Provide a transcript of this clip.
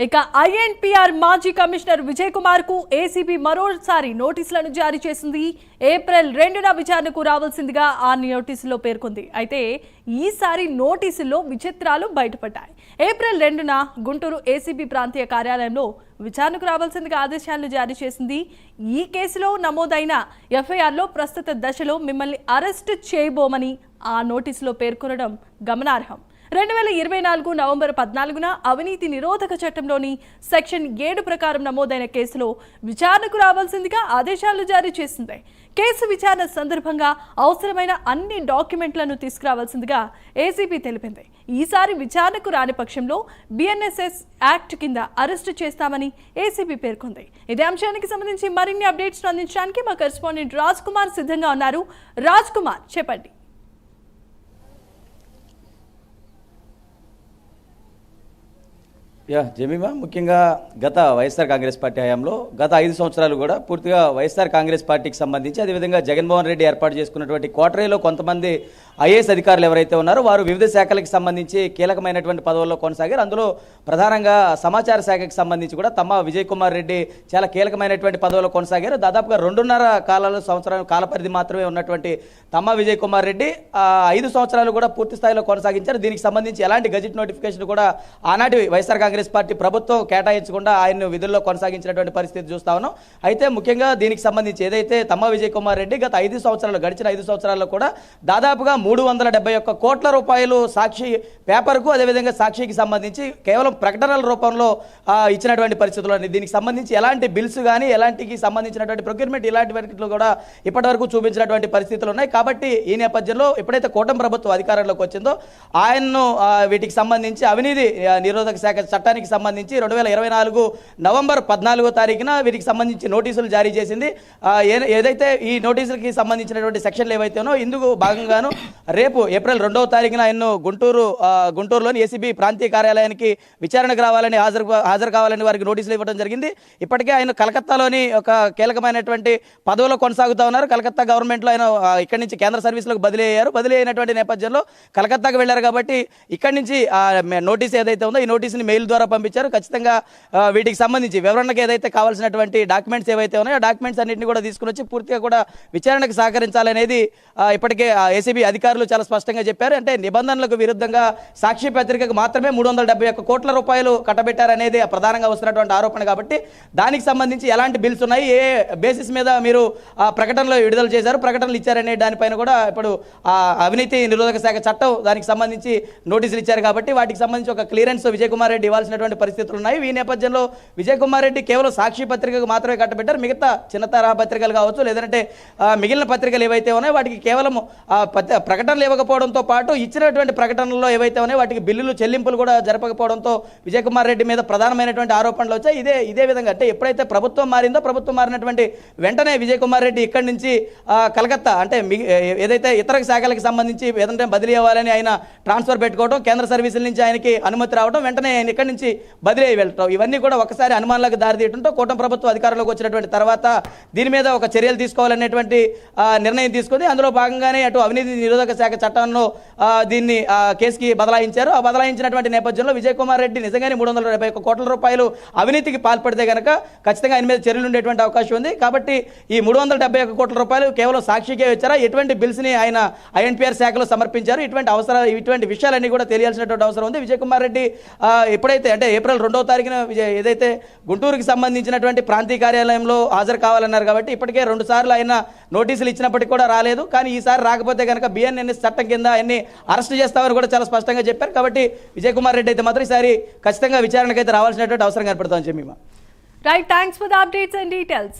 ఇక ఐఎన్పిఆర్ మాజీ కమిషనర్ విజయ్ కుమార్ కు ఏసీబీ మరోసారి నోటీసులను జారీ చేసింది. ఏప్రిల్ 2న విచారణకు రావాల్సిందిగా ఆ నోటీసులో పేర్కొంది. అయితే ఈసారి నోటీసుల్లో విచిత్రాలు బయటపడ్డాయి. ఏప్రిల్ 2న గుంటూరు ఏసీబీ ప్రాంతీయ కార్యాలయంలో విచారణకు రావాల్సిందిగా ఆదేశాలు జారీ చేసింది. ఈ కేసులో నమోదైన ఎఫ్ఐఆర్లో ప్రస్తుత దశలో మిమ్మల్ని అరెస్ట్ చేయబోమని ఆ నోటీసులో పేర్కొనడం గమనార్హం. 2024 నవంబర్ 14న అవినీతి నిరోధక చట్టంలోని సెక్షన్ 7 ప్రకారం నమోదైన కేసులో విచారణకు రావాల్సిందిగా ఆదేశాలు జారీ చేసింది. కేసు విచారణ సందర్భంగా అవసరమైన అన్ని డాక్యుమెంట్లను తీసుకురావాల్సిందిగా ఏసీబీ తెలిపింది. ఈసారి విచారణకు రాని పక్షంలో బిఎన్ఎస్ఎస్ యాక్ట్ కింద అరెస్టు చేస్తామని ఏసీబీ పేర్కొంది. ఇదే అంశానికి సంబంధించి మరిన్ని అప్డేట్స్ అందించడానికి మా కరెస్పాండెంట్ రాజ్ కుమార్ సిద్ధంగా ఉన్నారు. రాజ్ కుమార్, చెప్పండి. జమీమా, ముఖ్యంగా గత వైఎస్ఆర్ కాంగ్రెస్ పార్టీ హయాంలో గత 5 సంవత్సరాలు కూడా పూర్తిగా వైఎస్ఆర్ కాంగ్రెస్ పార్టీకి సంబంధించి అదేవిధంగా జగన్మోహన్ రెడ్డి ఏర్పాటు చేసుకున్నటువంటి కోటరీలో కొంతమంది ఐఏఎస్ అధికారులు ఎవరైతే ఉన్నారో వారు వివిధ శాఖలకు సంబంధించి కీలకమైనటువంటి పదవుల్లో కొనసాగారు. అందులో ప్రధానంగా సమాచార శాఖకి సంబంధించి కూడా తమ్మ విజయ్ కుమార్ రెడ్డి చాలా కీలకమైనటువంటి పదవుల్లో కొనసాగారు. దాదాపుగా 2.5 సంవత్సరాల కాలపరిధి మాత్రమే ఉన్నటువంటి తమ్మ విజయ్ కుమార్ రెడ్డి 5 సంవత్సరాలు కూడా పూర్తి స్థాయిలో కొనసాగించారు. దీనికి సంబంధించి ఎలాంటి గజెట్ నోటిఫికేషన్ కూడా ఆనాటి వైఎస్ఆర్ కాంగ్రెస్ పార్టీ ప్రభుత్వం కేటాయించకుండా ఆయన్ను విధుల్లో కొనసాగించినటువంటి పరిస్థితి చూస్తా ఉన్నాం. అయితే ముఖ్యంగా దీనికి సంబంధించి ఏదైతే తమ్మ విజయ్ కుమార్ రెడ్డి గత గడిచిన 5 సంవత్సరాల్లో కూడా దాదాపుగా 371 కోట్ల రూపాయలు సాక్షి పేపర్కు అదేవిధంగా సాక్షికి సంబంధించి కేవలం ప్రకటనల రూపంలో ఇచ్చినటువంటి పరిస్థితులు. దీనికి సంబంధించి ఎలాంటి బిల్స్ కానీ ఎలాంటికి సంబంధించినటువంటి ప్రొక్యూర్మెంట్ ఇలాంటి వాటిలో కూడా ఇప్పటివరకు చూపించినటువంటి పరిస్థితులు ఉన్నాయి. కాబట్టి ఈ నేపథ్యంలో ఎప్పుడైతే కూటమి ప్రభుత్వం అధికారంలోకి వచ్చిందో ఆయన్ను వీటికి సంబంధించి అవినీతి నిరోధక శాఖ చట్టానికి సంబంధించి 2024 నవంబర్ 14వ తారీఖున వీరికి సంబంధించి నోటీసులు జారీ చేసింది. ఏదైతే ఈ నోటీసులకి సంబంధించినటువంటి సెక్షన్లు ఏవైతే ఉన్నాయో ఇందుకు భాగంగాను రేపు ఏప్రిల్ 2వ తారీఖున ఆయన్ను గుంటూరులోని ఏసీబీ ప్రాంతీయ కార్యాలయానికి విచారణకు రావాలని హాజరు కావాలని వారికి నోటీసులు ఇవ్వడం జరిగింది. ఇప్పటికే ఆయన కలకత్తాలోని ఒక కీలకమైనటువంటి పదవిలో కొనసాగుతూ ఉన్నారు. కలకత్తా గవర్నమెంట్లో ఆయన ఇక్కడి నుంచి కేంద్ర సర్వీసులకు బదిలీ అయ్యారు. బదిలీ అయినటువంటి నేపథ్యంలో కలకత్తాకు వెళ్లారు. కాబట్టి ఇక్కడి నుంచి నోటీస్ ఏదైతే ఉందో ఈ నోటీసుని మెయిల్ ద్వారా పంపించారు. ఖచ్చితంగా వీటికి సంబంధించి వివరణకు ఏదైతే కావాల్సినటువంటి డాక్యుమెంట్స్ ఏవైతే ఉన్నాయో ఆ డాక్యుమెంట్స్ అన్నింటినీ కూడా తీసుకుని వచ్చి పూర్తిగా కూడా విచారణకు సహకరించాలనేది ఇప్పటికే ఏసీబీ అధికారులు చాలా స్పష్టంగా చెప్పారు. అంటే నిబంధనలకు విరుద్ధంగా సాక్షి పత్రికకు మాత్రమే 371 కోట్ల రూపాయలు కట్టబెట్టారనేది ప్రధానంగా వస్తున్నటువంటి ఆరోపణ. కాబట్టి దానికి సంబంధించి ఎలాంటి బిల్స్ ఉన్నాయి, ఏ బేసిస్ మీద మీరు ప్రకటనలు విడుదల చేశారు, ప్రకటనలు ఇచ్చారనే దానిపైన కూడా ఇప్పుడు అవినీతి నిరోధక శాఖ చట్టం దానికి సంబంధించి నోటీసులు ఇచ్చారు. కాబట్టి వాటికి సంబంధించి ఒక క్లియరెన్స్ విజయ్ కుమార్ రెడ్డి ఇవ్వాల్సినటువంటి పరిస్థితులు ఉన్నాయి. ఈ నేపథ్యంలో విజయ్ కుమార్ రెడ్డి కేవలం సాక్షి పత్రికకు మాత్రమే కట్టబెట్టారు. మిగతా చిన్న తరహా పత్రికలు కావచ్చు లేదంటే మిగిలిన పత్రికలు ఏవైతే ఉన్నాయో వాటికి కేవలం ప్రకటనలు ఇవ్వకపోవడంతో పాటు ఇచ్చినటువంటి ప్రకటనల్లో ఏవైతే ఉన్నాయో వాటికి బిల్లులు చెల్లింపులు కూడా జరపకపోవడంతో విజయ్ కుమార్ రెడ్డి మీద ప్రధానమైనటువంటి ఆరోపణలు వచ్చాయి. ఇదే విధంగా అంటే ఎప్పుడైతే ప్రభుత్వం మారిందో ప్రభుత్వం మారినటువంటి వెంటనే విజయ్ కుమార్ రెడ్డి ఇక్కడి నుంచి కలకత్తా అంటే ఏదైతే ఇతర శాఖలకు సంబంధించి ఏదంటే బదిలీ అవ్వాలని ఆయన ట్రాన్స్ఫర్ పెట్టుకోవడం, కేంద్ర సర్వీసుల నుంచి ఆయనకి అనుమతి రావడం, వెంటనే ఆయన ఇక్కడి నుంచి బదిలీ అయి వెళ్ళటం, ఇవన్నీ కూడా ఒకసారి అనుమానాలకు దారితీయడంతో కూటమి ప్రభుత్వం అధికారంలోకి వచ్చినటువంటి తర్వాత దీని మీద ఒక చర్యలు తీసుకోవాలనేటువంటి నిర్ణయం తీసుకుంది. అందులో భాగంగానే అటు అవినీతి నిరోధక శాఖ చట్టంలో దీన్ని కేసుకి బదలాయించారు. ఆ బదలాయించినటువంటి నేపథ్యంలో విజయ్ కుమార్ రెడ్డి నిజంగానే 371 కోట్ల రూపాయలు అవినీతికి పాల్పడితే కనుక ఖచ్చితంగా ఆయన మీద చర్యలు ఉండేటువంటి అవకాశం ఉంది. కాబట్టి ఈ 371 కోట్ల రూపాయలు కేవలం సాక్షికే వచ్చారా, ఎటువంటి బిల్స్ని ఆయన ఐఎన్పిఆర్ శాఖలో సమర్పించారు, ఇటువంటి విషయాలన్నీ కూడా తెలియాల్సినటువంటి అవసరం ఉంది. విజయ్ కుమార్ రెడ్డి ఎప్పుడైతే అంటే ఏప్రిల్ 2వ తారీఖున ఏదైతే గుంటూరుకి సంబంధించినటువంటి ప్రాంతీయ కార్యాలయంలో హాజరు కావాలన్నారు. కాబట్టి ఇప్పటికే 2 సార్లు ఆయన నోటీసులు ఇచ్చినప్పటికీ కూడా రాలేదు. కానీ ఈసారి రాకపోతే కనుక బిఎన్ఎస్ చట్టం కింద ఆయన్ని అరెస్ట్ చేస్తామని కూడా చాలా స్పష్టంగా చెప్పారు. కాబట్టి విజయ్ కుమార్ రెడ్డి అయితే మాత్రం ఈసారి ఖచ్చితంగా విచారణకైతే రావాల్సినటువంటి అవసరం కనపడుతుంది. Right, thanks for the updates and details.